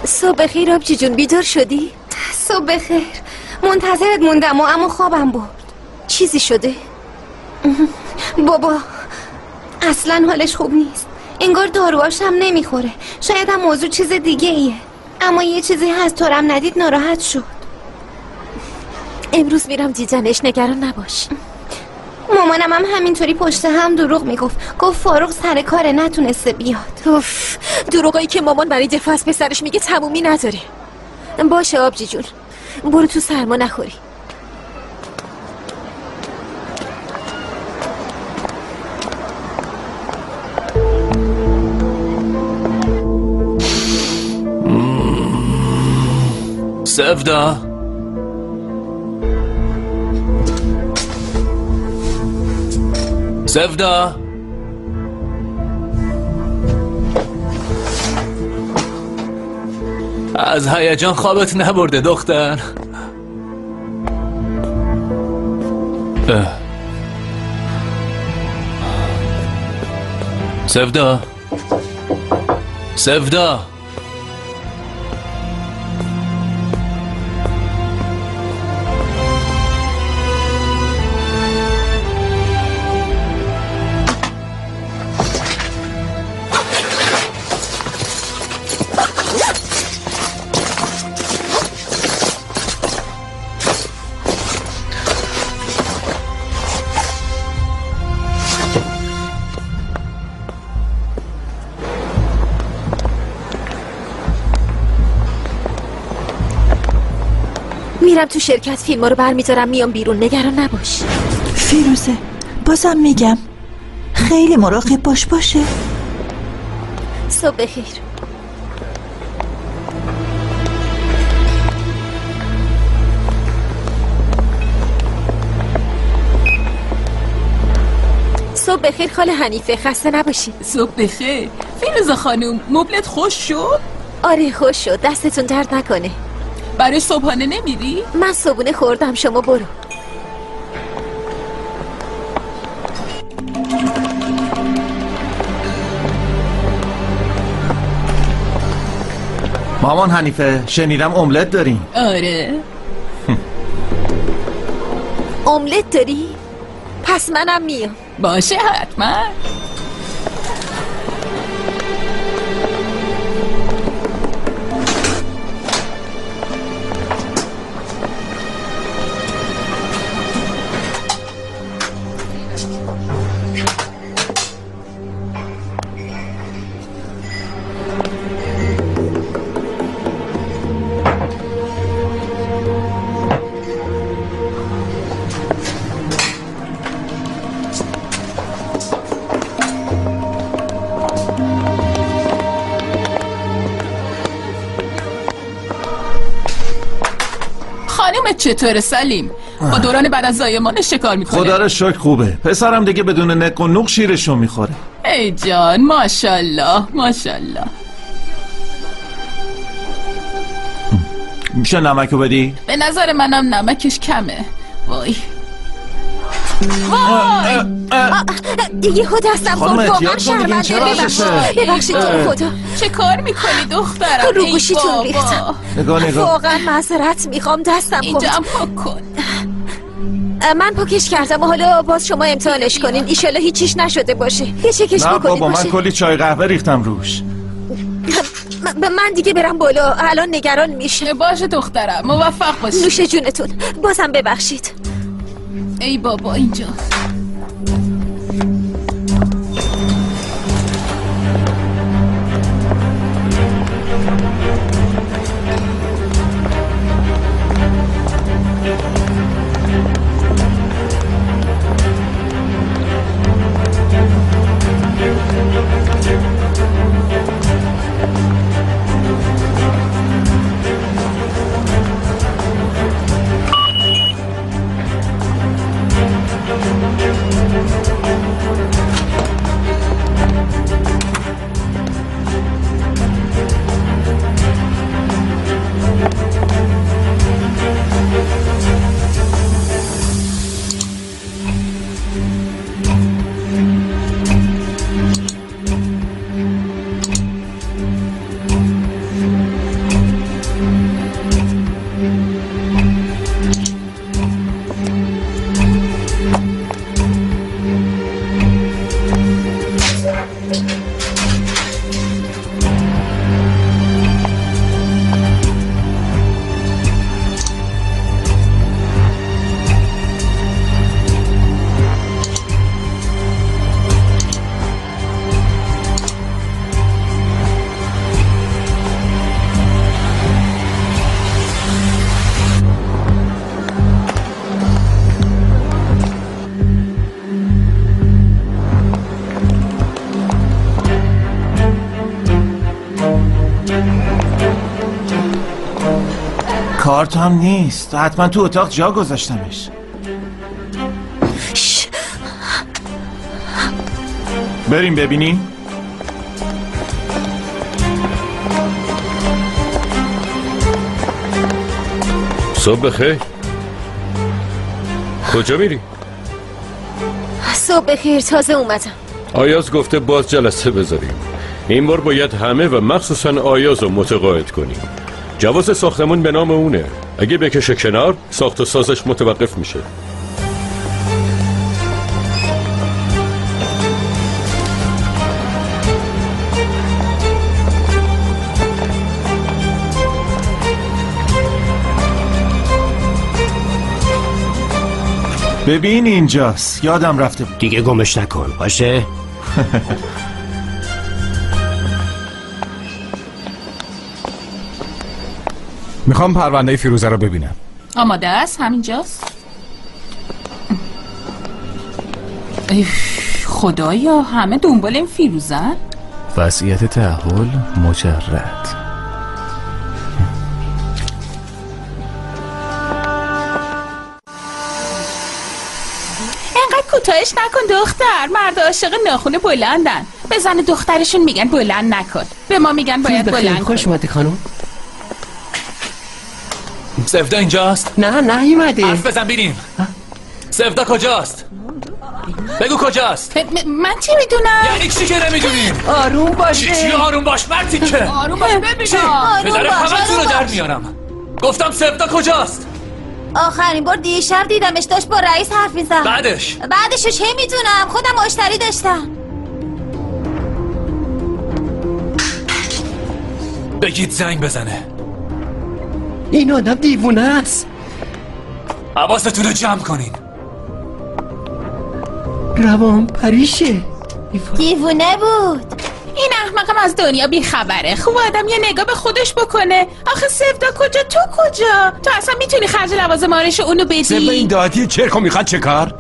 صبح بخیر آبجی جون، بیدار شدی؟ صبح بخیر. منتظرت موندم اما خوابم برد. چیزی شده؟ بابا اصلا حالش خوب نیست. انگار داروهاش هم نمیخوره. شاید هم موضوع چیز دیگه ایه. اما یه چیزی هست طورم ندید ناراحت شد. امروز میرم دیدنش، نگران نباش. مامانم هم همینطوری پشت هم دروغ میگفت. گفت فاروق سر کاره نتونسته بیاد. اوف، دروغایی که مامان برای دفاع از پسرش میگه تمومی نداره. باشه آبجی جون، برو تو سرما نخوری. سفدا سفدا از هیجان خوابت نبرده دختر؟ سفدا سفدا میرم تو شرکت فیلما رو برمیدارم میام بیرون، نگران نباش. فیروزه بازم میگم خیلی مراقب باشه. صبح بخیر. صبح بخیر خاله حنیفه، خسته نباشی. صبح بخیر فیروزه خانم، مبلت خوش شد؟ آره خوش شد، دستتون درد نکنه. برای صبحانه نمیری؟ من صبحونه خوردم، شما برو. مامان حنیفه شنیدم املت داریم. آره. املت داری؟ پس منم میام. باشه حتما. چطور سلیم؟ با دوران بعد از زایمان شکار میکنه؟ خدا رو شکر خوبه. پسرم دیگه بدون نق و نوق شیرشو میخوره. ای جان ماشالله ماشالله. میشه نمکو بدی؟ به نظر منم نمکش کمه. وای وای یهو دستم خورد، واقعا شرمنده. ببخشید تو رو خدا. چه کار میکنی دخترم؟ رو گوشیتون ریختم. نگاه واقعا معذرت میخوام، دستم خورد. اینجا هم پاک کن. من پاکش کردم و حالا باز شما امتحانش کنین، ایشالا هیچیش نشده باشه. یه چکش نه بکنید. بابا من کلی چای قهوه ریختم روش. من دیگه برم بالا، الان نگران میشه. باشه دخترم، موفق باشی. نوش جونتون، بازم ببخشید. ای بابا اینجا کارت هم نیست. حتما تو اتاق جا گذاشتمش. بریم ببینیم. صبح بخیر. کجا میری؟ صبح بخیر، تازه اومدم. آیاز گفته باز جلسه بذاریم. این بار باید همه و مخصوصا آیاز رو متقاعد کنیم. جواز ساختمون به نام اونه. اگه بکشه کنار ساخت و سازش متوقف میشه. ببین اینجاست. یادم رفته بود. دیگه گمش نکن باشه؟ میخوام پرونده فیروزه رو ببینم. آماده است؟ همینجاست؟ خدایا همه دنبال این فیروزن؟ وصیت تحول مجرد. انقدر کوتاهش نکن دختر. مرد عاشق ناخن بلندن. به زن دخترشون میگن بلند نکن، به ما میگن باید بلند کن. خوش اومدی خانم. سفدا اینجاست؟ نه ایمده. حرف بزن بینیم. سفدا کجاست؟ بگو کجاست؟ من چی میدونم؟ یعنی چی که نمیدونین؟ آروم باشه. چی آروم باش مردی که؟ آروم باش ببینم. پدر همه رو در میارم. گفتم سفدا کجاست؟ آخرین بار دیشب دیدمش داشت با رئیس حرف میزد. بعدشو چه میدونم، خودم مشتری داشتم. بگید زنگ بزنه. این آدم دیوونه است. حواستون رو جمع کنین. روان پریشه. دیوونه بود. این احمقم از دنیا بیخبره. خوب آدم یه نگاه به خودش بکنه. آخه سفدا کجا تو کجا؟ تو اصلا میتونی خرج لوازم آرایش اونو بدی؟ سفدا این داتی چرخو میخواد چه کار؟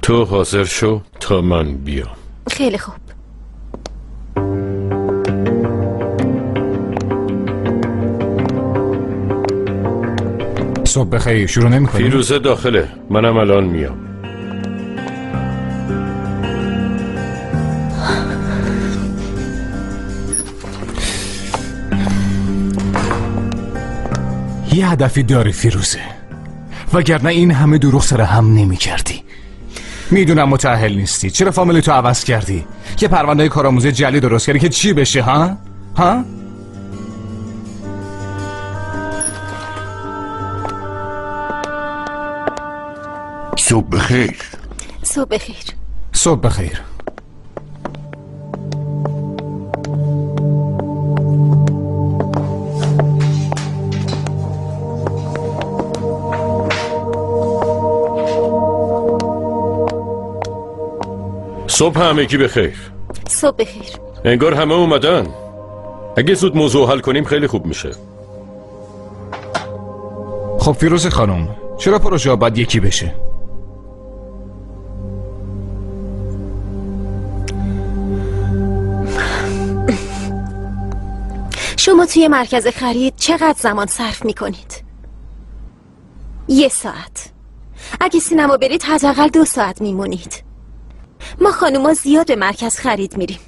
تو حاضر شو تا من بیام. خیلی خوب. صبح بخیر. شروع نمی‌کنی؟ فیروزه داخله. منم الان میام. یه هدفی داری فیروزه، وگرنه این همه دروغ سر هم نمی کردی. میدونم متأهل نیستی. چرا فامیلی تو عوض کردی؟ یه پرونده کارآموزی جعلی درست کردی که چی بشه ها؟ صبح بخیر. صبح بخیر. صبح بخیر. صبح همگی بخیر. صبح بخیر. انگار همه اومدن. اگه زود موضوع حل کنیم خیلی خوب میشه. خب فیروزه خانم، چرا پروژه باید یکی بشه؟ شما توی مرکز خرید چقدر زمان صرف میکنید؟ 1 ساعت. اگه سینما برید حداقل 2 ساعت میمونید. ما خانوما زیاد به مرکز خرید میریم،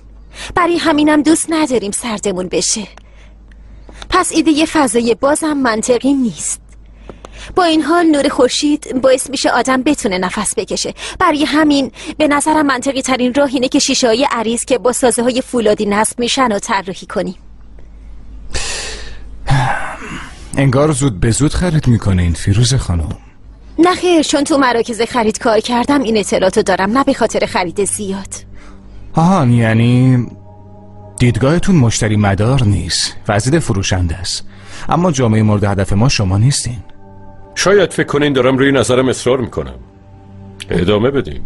برای همینم دوست نداریم سردمون بشه. پس ایده یه فضای بازم منطقی نیست. با این حال نور خورشید باعث میشه آدم بتونه نفس بکشه. برای همین به نظرم منطقی ترین راه اینه که شیشه های عریض که با سازه های فولادی نصب میشن و طراحی کنیم. انگار زود به زود خرید میکنه این فیروزه خانم. نه خیر، چون تو مراکز خرید کار کردم این اطلاعاتو دارم، نه به خاطر خرید زیاد. آهان، یعنی دیدگاهتون مشتری مدار نیست، وزید فروشنده است. اما جامعه مورد هدف ما شما نیستین. شاید فکر کنین دارم روی نظرم اصرار میکنم. ادامه بدیم.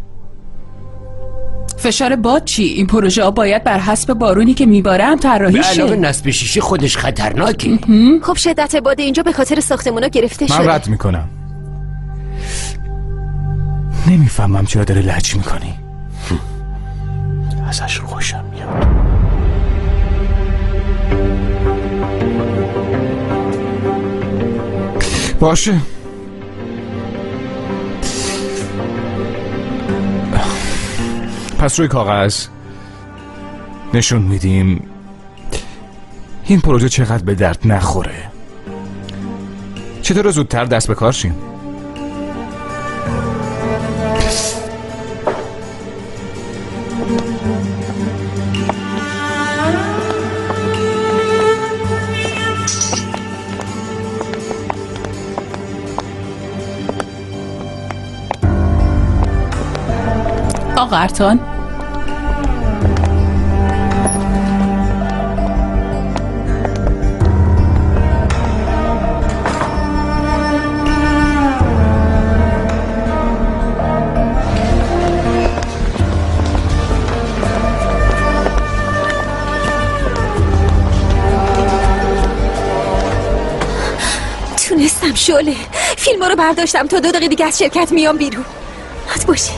فشار باد چی؟ این پروژه ها باید بر حسب بارونی که میباره هم طراحی شه. به علاوه نصب شیشه خودش خطرناکه. خب شدت باد اینجا به خاطر ساختمونا گرفته شده. من رد میکنم. نمیفهمم چرا داری لج میکنی. ازش خوشم میاد. باشه، پس روی کاغذ نشون میدیم این پروژه چقدر به درد نخوره. چطور زودتر دست به کار شیم؟ آقا ارتان، تونستم شعله. فیلم رو برداشتم تا 2 دقیقه دیگه از شرکت میام بیرون. حد باشه.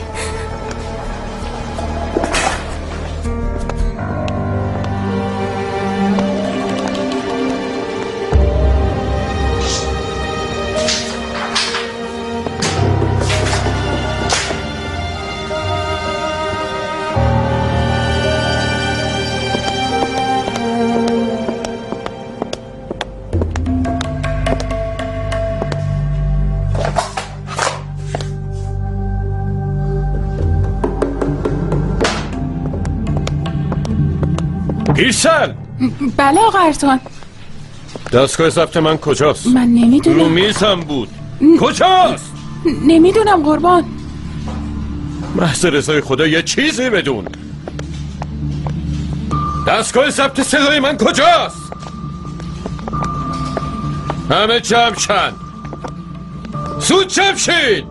ایرسل! بله آقا ارتان. دستگاه ضبط من کجاست؟ من نمیدونم. رو میزم بود. کجاست؟ نمیدونم قربان. محض رضای خدا یه چیزی بدون. دستگاه ضبط صدای من کجاست؟ همه جمع شن. زود جمع شین.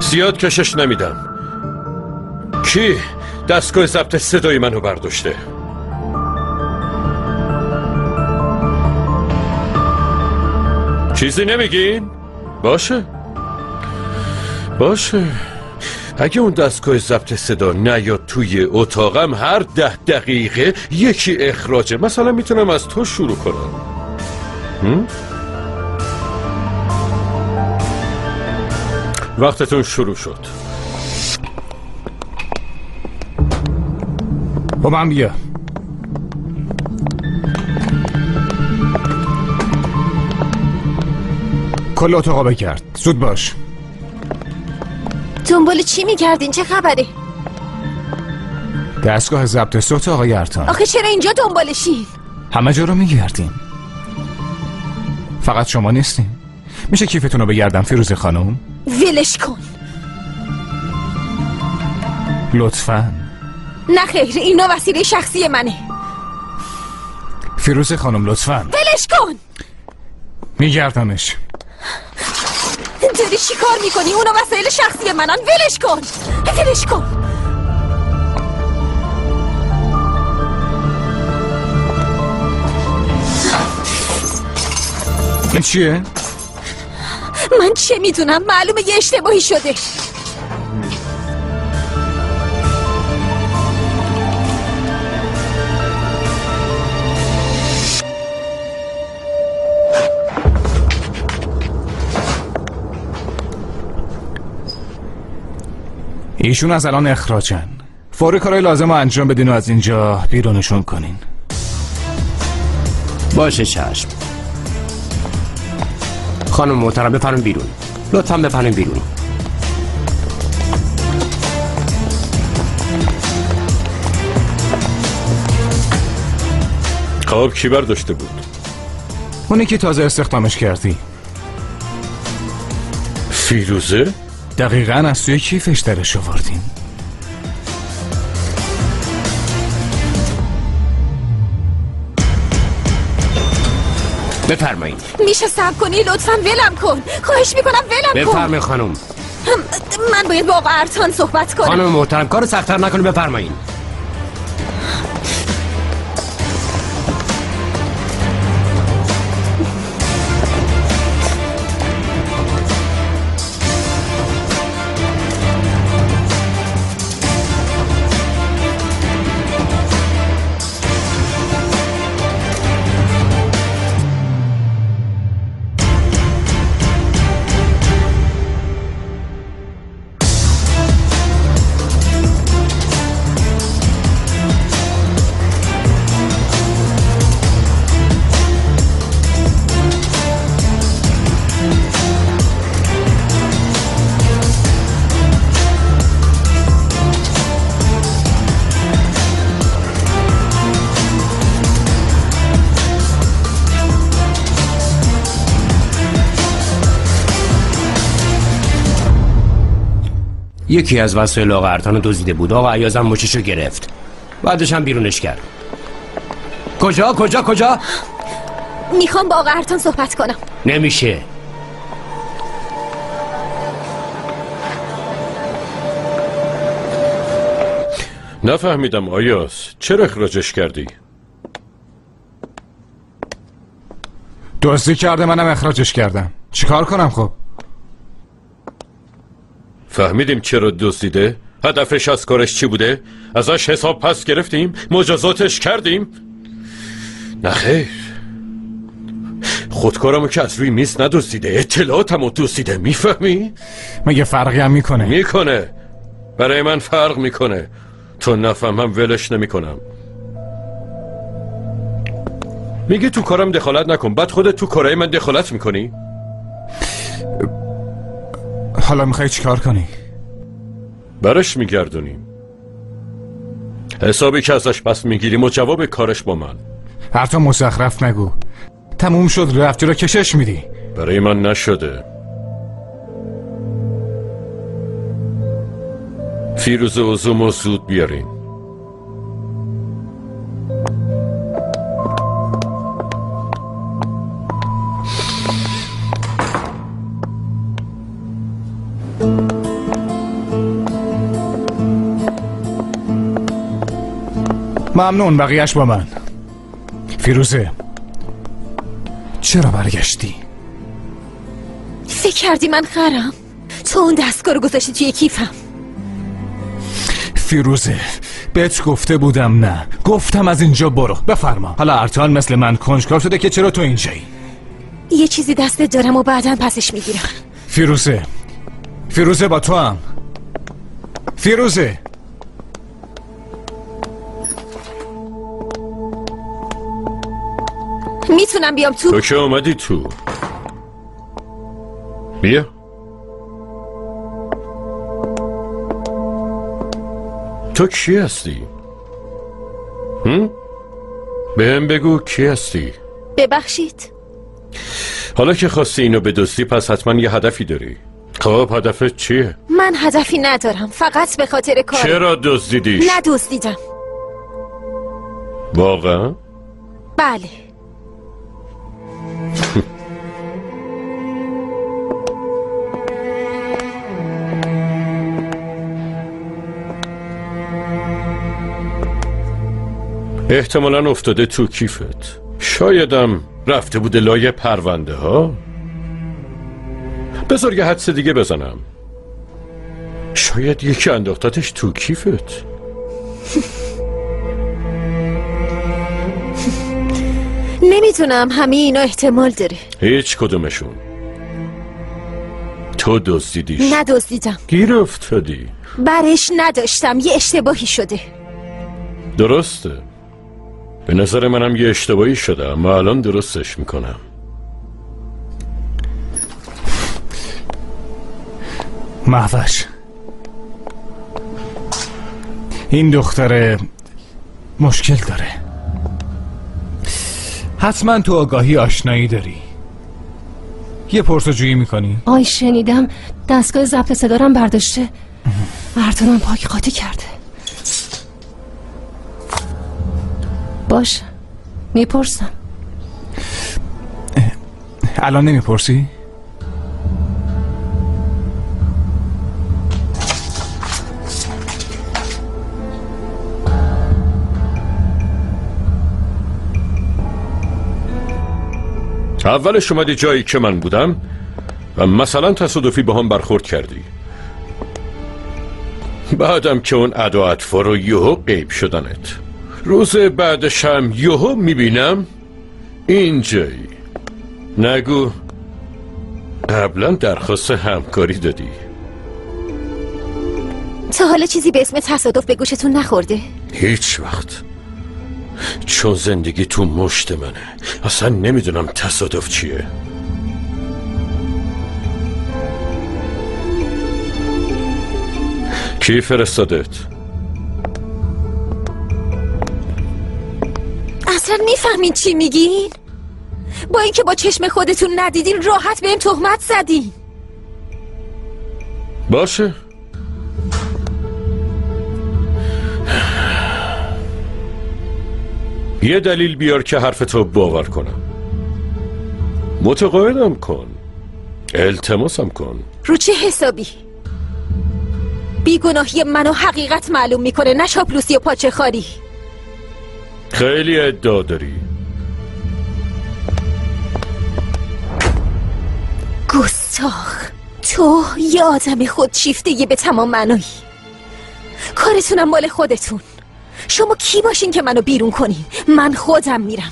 زیاد کشش نمیدم. کی دستگاه ضبط صدای منو برداشته؟ چیزی نمیگین؟ باشه اگه اون دستگاه ضبط صدا نیاد توی اتاقم هر 10 دقیقه یکی اخراجه. مثلا میتونم از تو شروع کنم. وقتتون شروع شد. با من بیا. کل اتاقا بگرد. زود باش. دنبال چی میگردین؟ چه خبره؟ دستگاه ضبط صوت آقای ارتان. آخه چرا اینجا دنبالشین؟ همه جا رو میگردیم. فقط شما نیستین. میشه کیفتون رو بگردم فیروزه خانم؟ ولش کن. لطفاً. نه خیر، اینا وسیله شخصی منه. فیروزه خانم لطفاً. ولش کن. میگردمش. داری چی کار میکنی؟ اونا وسایل شخصی منن. ولش کن. ولش کن. این چیه؟ من چه میدونم؟ معلومه یه اشتباهی شده. ایشون از الان اخراجن. فوری کارهای لازم رو انجام بدین و از اینجا بیرونشون کنین. باشه چشم. خانم محترم بفرمایید بیرون. لطفاً بفرمایید بیرون. خب کی برداشته بود؟ اونی که تازه استخدامش کردی. فیروزه؟ دقیقاً از توی کیفش درش آوردین. بفرمایید. میشه صبر کنی؟ لطفاً ولم کن. خواهش میکنم ولم کن. بفرمایید خانم. من باید با آقا ارتان صحبت کنم. خانم محترم کار سخت‌تر نکنید. بفرمایید. یکی از وسایل آقا ارتان رو دزدیده بود. آقا ایاز هم مچشو گرفت، بعدش هم بیرونش کرد. کجا؟ میخوام با آقا ارتان صحبت کنم. نمیشه. نفهمیدم ایاز، چرا اخراجش کردی؟ دزدی کرده، منم اخراجش کردم. چیکار کنم خب؟ فهمیدیم چرا دزدیده؟ هدفش از کارش چی بوده؟ ازش حساب پس گرفتیم؟ مجازاتش کردیم؟ نخیر، خودکارمو که از روی میز ندزدیده، اطلاعاتمو دزدیده. میفهمی؟ مگه فرقی هم میکنه؟ میکنه، برای من فرق میکنه. تو نفهمم ولش نمیکنم. میگی تو کارم دخالت نکن، بعد خودت تو کارهای من دخالت میکنی؟ حالا میخوای چیکار کنی؟ برش میگردونیم، حسابی که ازش پس میگیریم و جواب کارش با من. حتی مزخرف نگو، تموم شد رفتی رو کشش میدی. برای من نشده. فیروزه و زومو زود بیارین. ممنون، بقیهش با من. فیروزه، چرا برگشتی؟ فکر کردی من خرم؟ تو اون دستگاه رو گذاشتی توی کیفم. فیروزه، بهت گفته بودم نه، گفتم از اینجا برو. بفرما. حالا ارتان مثل من کنجکاو شده که چرا تو اینجایی. یه چیزی دستت دارم و بعداً پسش میگیرم. فیروزه با تو هم. فیروزه، میتونم بیام تو؟ تو که اومدی تو، بیا. تو کی هستی؟ بهم بگو کی هستی؟ ببخشید. حالا که خواستی اینو بدزدی پس حتما یه هدفی داری. خب هدفت چیه؟ من هدفی ندارم، فقط به خاطر کار. چرا دزدیدیش؟ ندزدیدم. واقعا؟ بله. احتمالاً افتاده تو کیفت. شایدم رفته بوده لای پرونده ها. بذار یه حدس دیگه بزنم، شاید یکی انداختتش تو کیفت. نمیتونم، همه اینا احتمال داره. هیچ کدومشون. تو دزدیدیش؟ ندزدیدم. گیر افتادی. برش نداشتم، یه اشتباهی شده. درسته، به نظر منم یه اشتباهی شده، اما الان درستش میکنم. مهوش، این دختر مشکل داره. حتما تو آگاهی آشنایی داری. یه پرسجویی میکنی؟ آی شنیدم دستگاه ضبط صدارم برداشته، ارتانم پاک قاطی کرده. باشه، میپرسم. الان نمیپرسی؟ اولش اومدی جایی که من بودم و مثلا تصادفی با هم برخورد کردی، بعدم که اون ادا اطفا رو یهو غیب شدنت. روز بعدش هم یهو میبینم اینجایی. نگو قبلا درخواست همکاری دادی؟ تا حالا چیزی به اسم تصادف به گوشتون نخورده؟ هیچ وقت، چون زندگی تو مشت منه. اصلا نمیدونم تصادف چیه. کی فرستادت؟ اصلا میفهمین چی میگین؟ با اینکه با چشم خودتون ندیدین راحت بهم تهمت زدین. باشه، یه دلیل بیار که حرفتو باور کنم. متقاعدم کن، التماسم کن. رو چه حسابی؟ بیگناهی منو حقیقت معلوم میکنه، نه چاپلوسی و پاچه خاری. خیلی ادعا داری. گستاخ، تو یه آدم خودشیفته به تمام معنایی. کارتونم مال خودتون. شما کی باشین که منو بیرون کنین؟ من خودم میرم.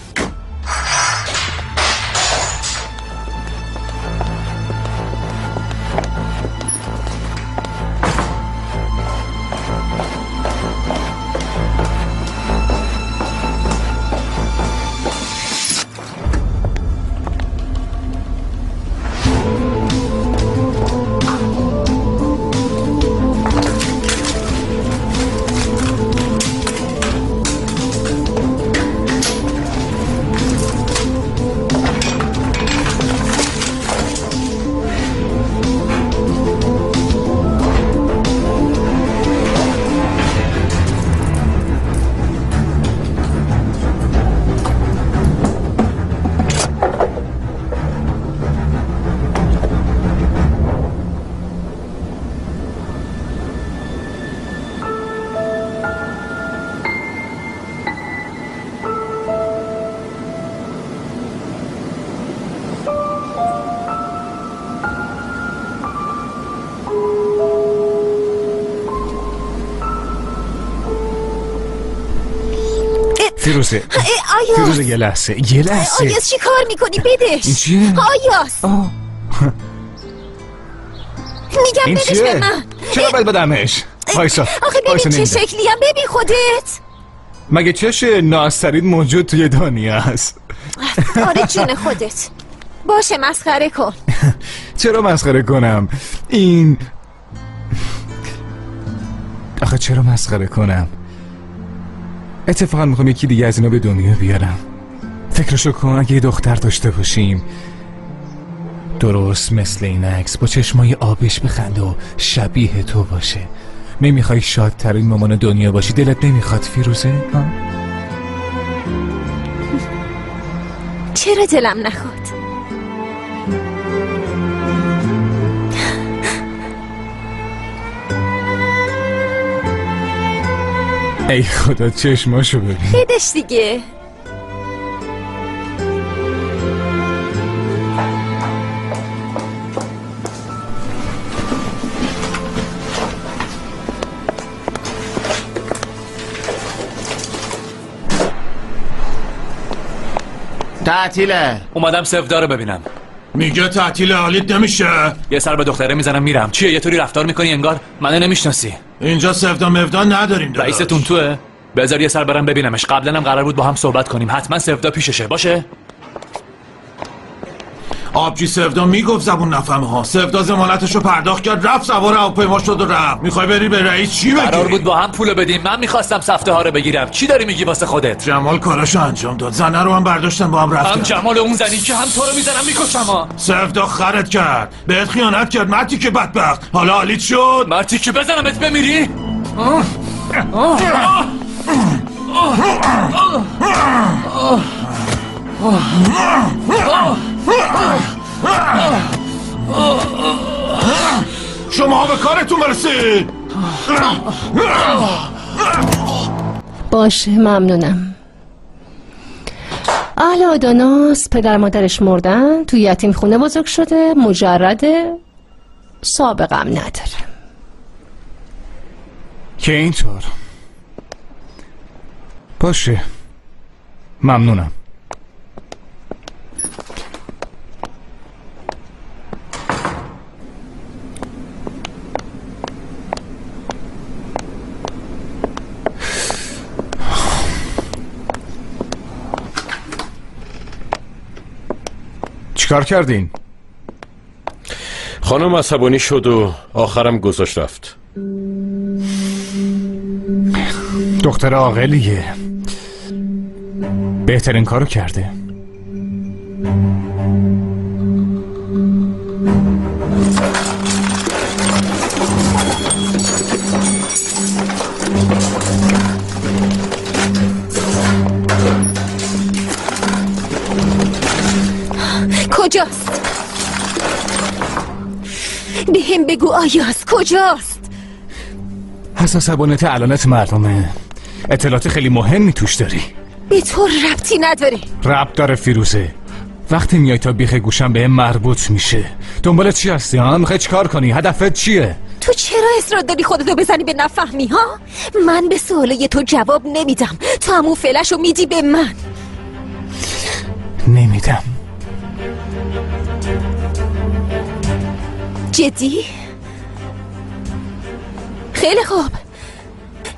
فیروزه فیروزه یه لحظه آیاس چی کار میکنی؟ بدش. این چیه؟ آیاس میگم بدش به من. چرا باید بدمش؟ وایسا آخه ببین چه شکلیم، ببین خودت. مگه چش ناسترین موجود توی دنیا هست؟ آره جون خودت. باشه مسخره کن. چرا مسخره کنم؟ این آخه چرا مسخره کنم؟ اتفاقا میخوام یکی دیگه از اینا به دنیا بیارم. فکرشو کن اگه یه دختر داشته باشیم درست مثل این عکس، با چشمای آبش بخنده و شبیه تو باشه. نمیخوای شادترین مامان دنیا باشی؟ دلت نمیخواد فیروزه؟ چرا دلم نخواد؟ ای خدا چشماشو ببین. بدش دیگه. تعطیله. اومدم سفدا رو ببینم. میگه تعطیل حالیت نمیشه. یه سر به دختره میزنم میرم. چیه یه طوری رفتار میکنی انگار منو نمیشناسی؟ اینجا سفدا مفدا نداریم داداش. رئیستون توه؟ بذار یه سر برم ببینمش. قبلا هم قرار بود با هم صحبت کنیم. حتما سفدا پیششه. باشه؟ آبجی سفدا میگفت زبون نفهمه ها. سفدا ضمانتشو پرداخت کرد، رفت سوار هواپیما شد و رفت. میخوای بری به رئیس چی بگی؟ قرار بود با هم پولو بدیم. من میخواستم سفته ها رو بگیرم. چی داری میگی واسه خودت؟ جمال کاراشو انجام داد. زنه رو هم برداشتن با هم رفتن. هم جمال اون زنی که هم تو رو میزنم میکشم ها. سفدا خرت کرد، بهت خیانت کرد. مرتی که بدبخت. حالا حالیت شد. مرتی که بزنمت بمیری؟ شما به کارتون برسید. باشه ممنونم. اهل آداناس پدر مادرش مردن، توی یتیم خونه بزرگ شده، مجرده، سابقم نداره. که اینطور باشه ممنونم. چیکار کردین؟ خانم عصبانی شد و آخرم گذاشت رفت. دختر عاقلیه، بهترین کارو کرده. کجاست؟ به هم بگو آیاز کجاست؟ حساسبانت الانت معلومه. اطلاعات خیلی مهمی توش داری. به تو ربطی نداره. ربط داره فیروزه. وقتی میای تا بیخ گوشم به هم مربوط میشه. دنبال چی هستی ها؟ میخوای چیکار کنی؟ هدفت چیه؟ تو چرا اصرار داری خودتو بزنی به نفهمی ها؟ من به سوالای تو جواب نمیدم. تو همون فلشو میدی به من. نمیدم. جدی؟ خیلی خوب.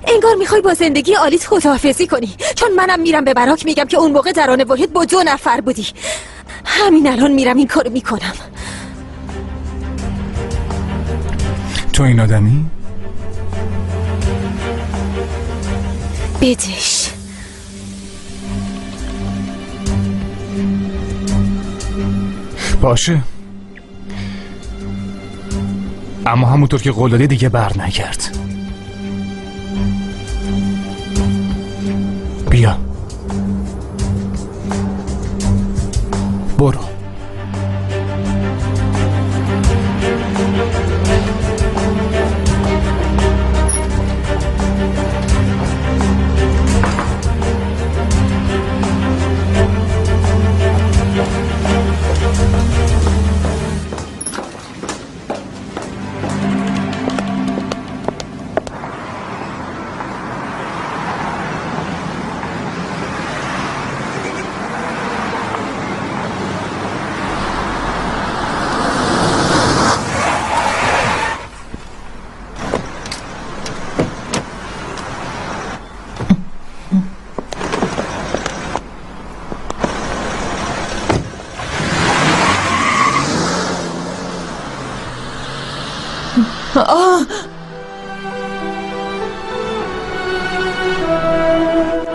انگار میخوای با زندگی عالیت خداحافظی کنی، چون منم میرم به براک میگم که اون موقع در آن واحد با 2 نفر بودی. همین الان میرم این کارو میکنم. تو این آدمی؟ بدش. باشه، اما همونطور که قول دادی دیگه بر نگرد. بیا برو.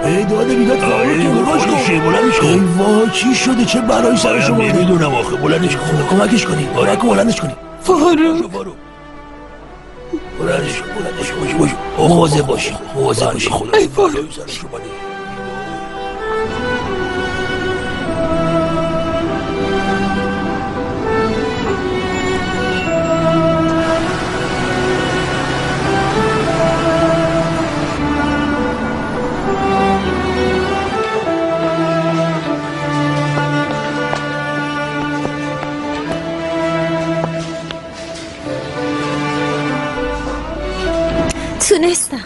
ای داده بیداد ای وای چی شده؟ چه برای سر شما؟ نمیدونم آخه. بلندش کن، کمکش کنی. بلندش کنی. فارو بلندش کن. مواظب باشی. ای فارو. تونستم.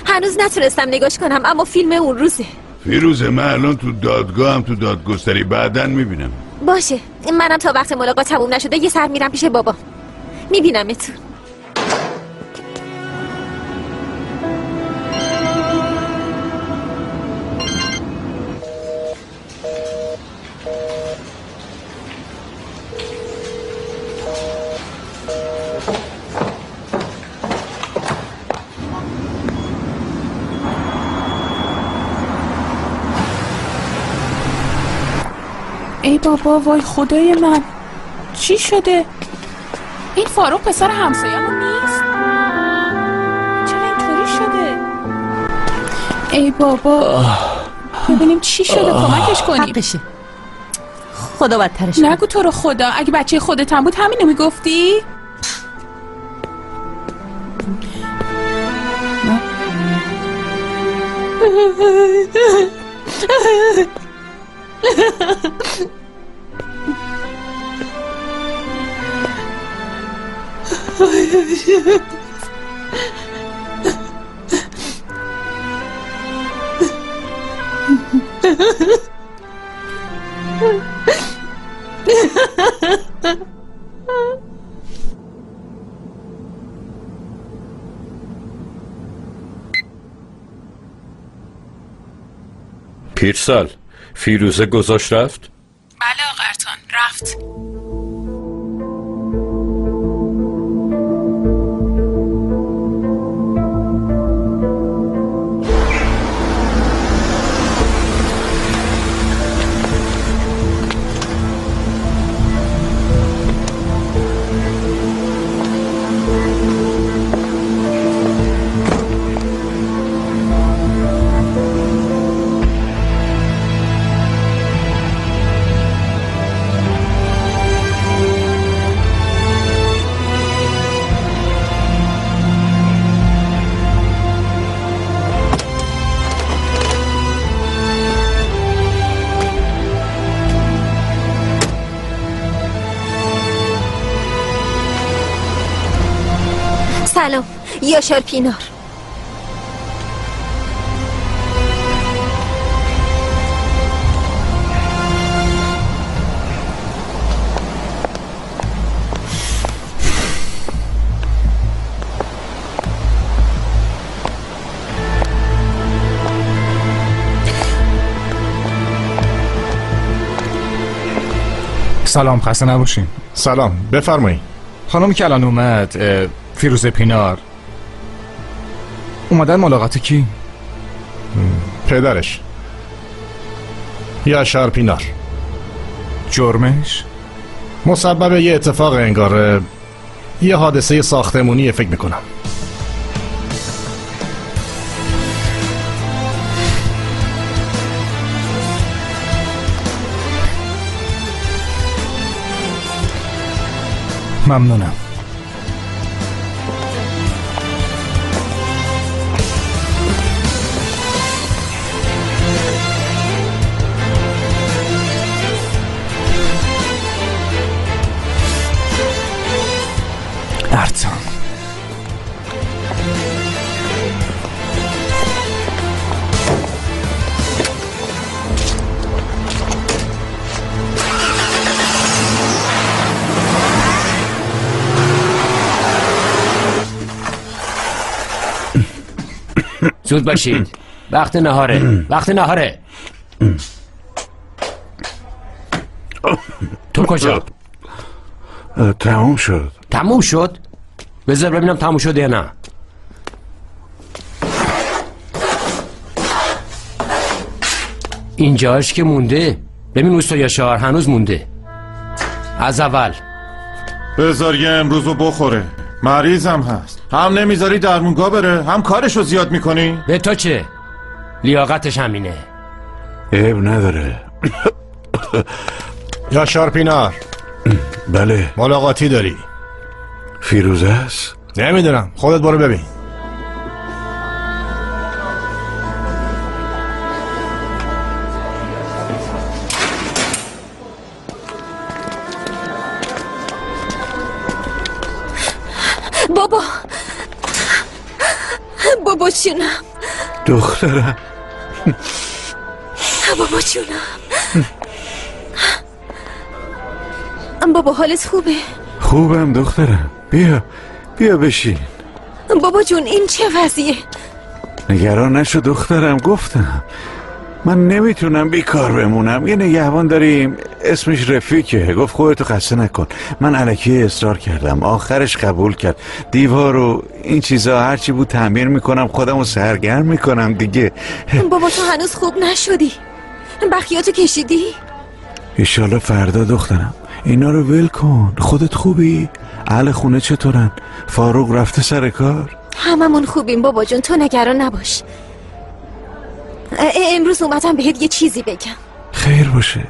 هنوز نتونستم نگاش کنم، اما فیلم اون روزه. فیروزه من الان تو دادگاه هم تو دادگستری بعدن میبینم. باشه، منم تا وقت ملاقات تموم نشده یه سر میرم پیش بابا. میبینمتون. ای بابا، وای خدای من، چی شده؟ این فاروق پسر همسایه‌مون نیست؟ چرا اینطوری شده؟ ای بابا، ببینیم چی شده، کمکش کنیم. حقشه، خدا بدترش. نگو تو رو خدا، اگه بچه خودت هم بود همینو میگفتی؟ پیرسال، فیروزه گذاشت رفت؟ بله آقا ارتان، رفت. سلام، یاشار پینار. سلام، خسته نباشین. سلام، بفرمایید. خانم که الان اومد، فیروزه پینار، اومدن ملاقات کی؟ پدرش، یاشار پینار. جرمش؟ مسبب یه اتفاق انگار، یه حادثه ساختمونی فکر میکنم. ممنونم. ارتان زود باشید، وقت نهاره، وقت نهاره. تو کجا؟ تموم شد. تموم شد؟ بذار ببینم تموم شد یا نه. اینجاش که مونده. ببین اوستا یاشار هنوز مونده. از اول بذار یه امروزو بخوره. مریضم هست. هم نمیذاری درمونگاه بره، هم کارشو زیاد میکنی. به تو چه؟ لیاقتش همینه. عیب نداره. یاشار پینار. بله. ملاقاتی داری؟ فیروزه است؟ نمیدونم، خودت برو ببین. بابا جونم. دخترم. بابا جونم. بابا حالت خوبه؟ خوبم دخترم. بیا بشین. بابا جون این چه وضعیه؟ نگران نشو دخترم، گفتم من نمیتونم بیکار بمونم. یه نگهبان داریم اسمش رفیقه، گفت خودتو خسته نکن. من الکی اصرار کردم، آخرش قبول کرد. دیوار و این چیزا هرچی بود تعمیر میکنم، خودمو سرگرم میکنم دیگه. بابا تو هنوز خوب نشدی؟ بخیاتو کشیدی؟ ایشالا فردا دخترم. اینا رو ول کن، خودت خوبی؟ اهل خونه چطورن؟ فاروق رفته سر کار؟ هممون خوبیم بابا جون، تو نگران نباش. امروز اومدم بهت یه چیزی بگم. خیر باشه.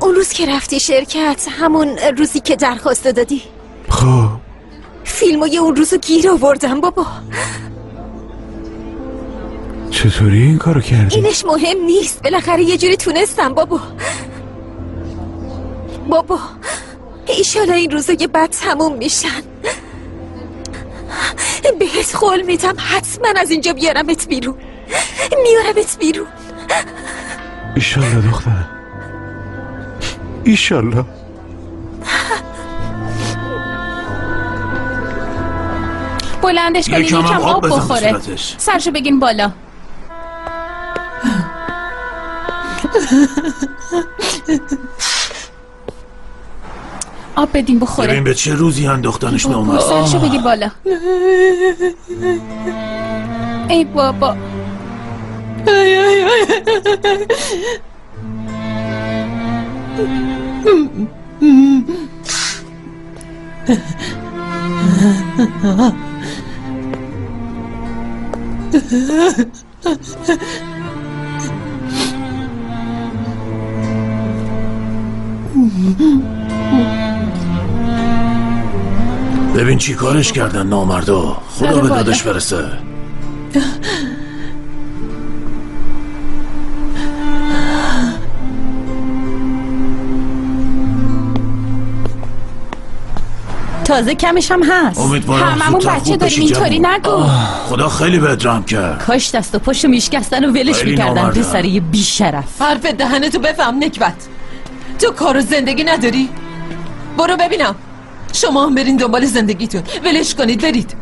اون روز که رفتی شرکت، همون روزی که درخواست دادی، خب فیلمای اون روزو گیر آوردم بابا. چطوری این کارو کردی؟ اینش مهم نیست، بالاخره یه جوری تونستم بابا. بابا ایشالا این روزای بعد تموم میشن. بهت قول میدم حتما از اینجا بیارمت بیرون. میارمت بیرون. ایشالله دخترم، ایشالله. بلندش کنین یکم آب بخوره. سرشو بگین بالا. آب بدین بخوره. ببین به چه روزی انداختنش نامرد. سرشو بگیر بالا. ای بابا. ببین چی کارش کردن نامردا. خدا به دادش برسه. تازه کمش هم هست. هممون بچه داریم، اینطوری نگو. خدا خیلی بهت رحم کرد. کاش دست و پشت میشکستن و ولش میکردن. پسری بی شرف. حرف دهنتو بفهم نکبت. تو کار و زندگی نداری؟ برو ببینم. شما هم برین دنبال زندگیتون. ولش کنید برید.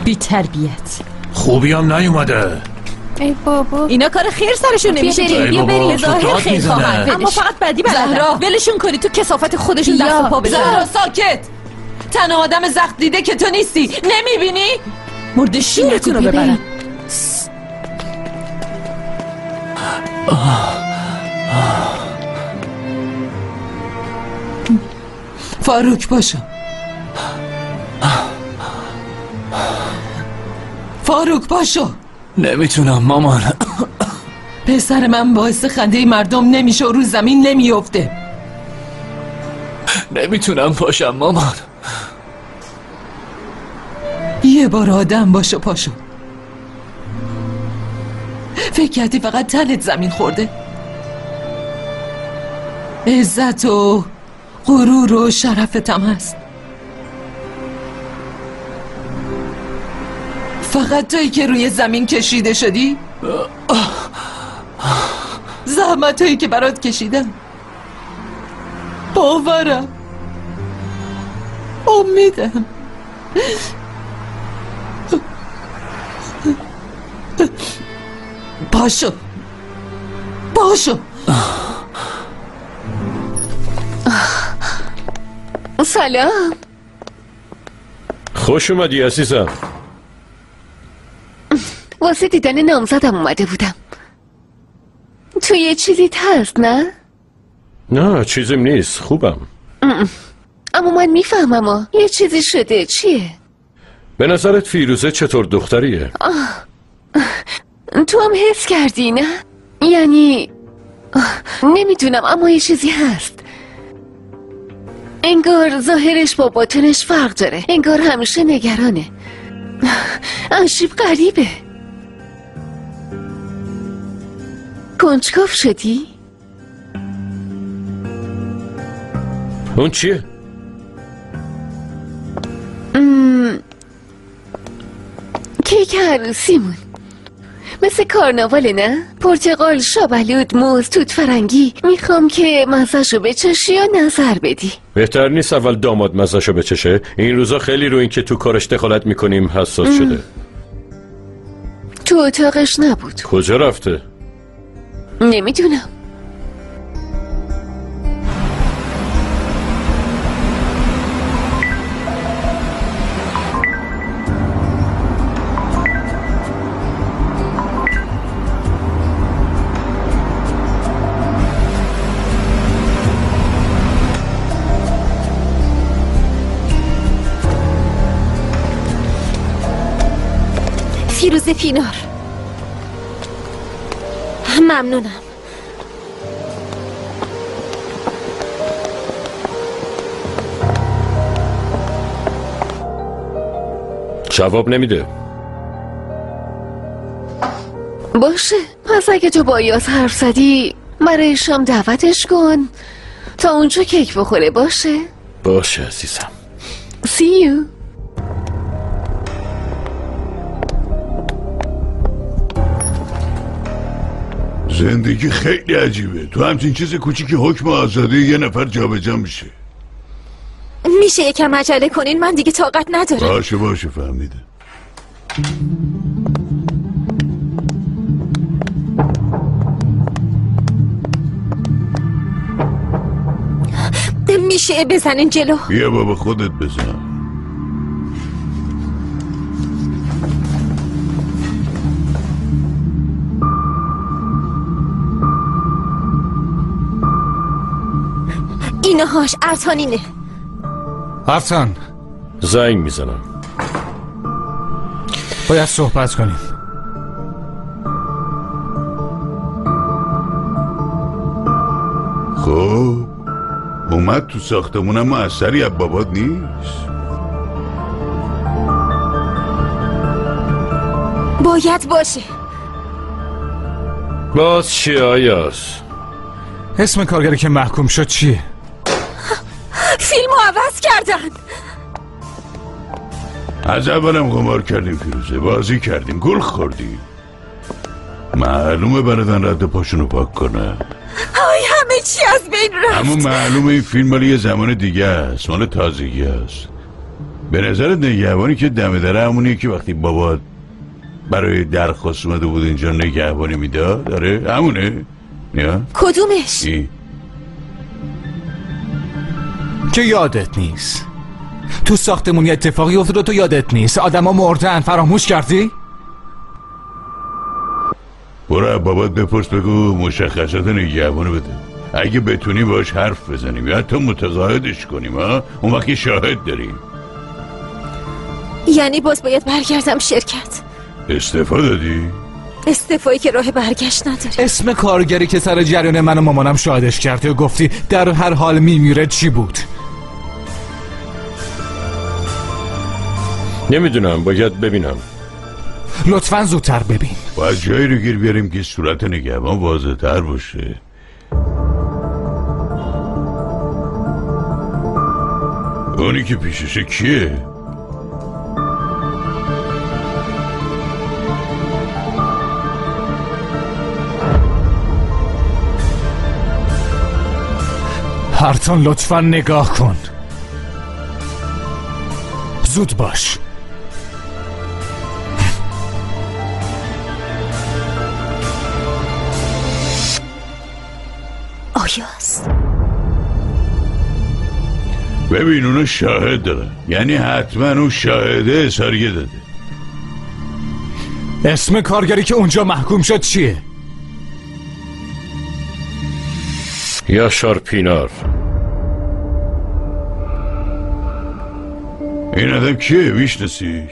بی تربیت. خوبی هم نیومده. ای بابا اینا کار خیر سرشون نمیشه. بیا بریم. ظاهر خیر خواهن اما فقط بدی بلدن. ولشون کنی تو کسافت خودشون دست و پا بزنن. زهرا ساکت. تنها آدم زخم دیده که تو نیستی. نمیبینی؟ مرد شیرتون رو ببرن. فاروک باشو. فاروک باشو. نمیتونم مامان. پسر من باعث خنده مردم نمیشه و رو زمین نمیفته. نمیتونم پاشم مامان. یه بار آدم باشو پاشو. فکر کردی فقط تنت زمین خورده؟ عزت و غرور و شرفتم هست. فقط تویی که روی زمین کشیده شدی؟ زحمت هایی که برات کشیدم، باورم، امیدم، پاشو پاشو. سلام. خوش اومدی عزیزم. واسه دیدن نامزدم اومده بودم. تو یه چیزی هست نه؟ نه چیزیم نیست، خوبم. اما من میفهمم یه چیزی شده. چیه؟ به نظرت فیروزه چطور دختریه؟ تو هم حس کردی نه؟ یعنی نمیدونم اما یه چیزی هست. انگار ظاهرش با باطنش فرق داره. انگار همیشه نگرانه. عجیب غریبه. کنجکاو شدی؟ اون چیه؟ کیک عروسیمون مثل کارناواله نه؟ پرتقال، شابلود، موز، توت فرنگی. میخوام که مزهشو بچشی یا نظر بدی. بهتر نیست اول داماد مزهشو بچشه؟ این روزا خیلی رو این که تو کارش دخالت میکنیم حساس شده. تو اتاقش نبود. کجا رفته؟ نمیدونم. فیروزه فینار. ممنونم. جواب نمیده. باشه پس اگه تو با ایاز حرف زدی برای شام دعوتش کن تا اونجا کیک بخوره. باشه؟ باشه عزیزم. See you. زندگی خیلی عجیبه. تو همچین چیز کوچیکی حکم آزادی یه نفر جابجا میشه. میشه یکم عجله کنین؟ من دیگه طاقت ندارم. باشه فهمیده. میشه بزنین جلو؟ بیا بابا خودت بزن. اینهاش ارتانینه. ارتان زنگ میزنم. باید صحبت کنیم. خب اومد تو ساختمون اما اثری از بابات نیست. باید باشه. باز چی آیاز؟ اسم کارگری که محکوم شد چیه؟ فیلمو عوض کردن. از اولم قمار کردیم فیروزه، بازی کردیم، گل خوردیم. معلومه بردن رد پاشونو پاک کنه. آی همه چی از بین رفت. اما معلومه این فیلم مال یه زمان دیگه است، مال تازگی است. به نظرت نگهبانی که دم دره همونیه که وقتی بابا برای درخواست اومده بود اینجا نگهبانی میداد؟ داره همونه؟ یا؟ کدومش؟ که یادت نیست. تو ساختمونی اتفاقی افتاد تو یادت نیست. آدما مردن، فراموش کردی؟ برو بابات بپرس، بگو مشخصات نگهبانو بده. اگه بتونی باش حرف بزنیم یا حتی متقاعدش کنیم ها، اون وقت شاهد داریم. یعنی باز باید برگردم شرکت؟ استعفا دادی؟ استعفایی که راه برگشت نداره. اسم کارگری که سر جریان من و مامانم شاهدش کردی و گفتی در هر حال میمیره چی بود؟ نمیدونم، باید ببینم. لطفاً زودتر ببین. باید جایی رو گیر بیاریم که صورت نگهبان واضح تر باشه. اونی که پیششه کیه؟ هرتون لطفاً نگاه کن. زود باش. آیاس ببین اونو شاهد داره، یعنی حتما اون شاهده اظهاریه داده. اسم کارگری که اونجا محکوم شد چیه؟ یاشار پینار. این آدم کیه؟ میشناسیش؟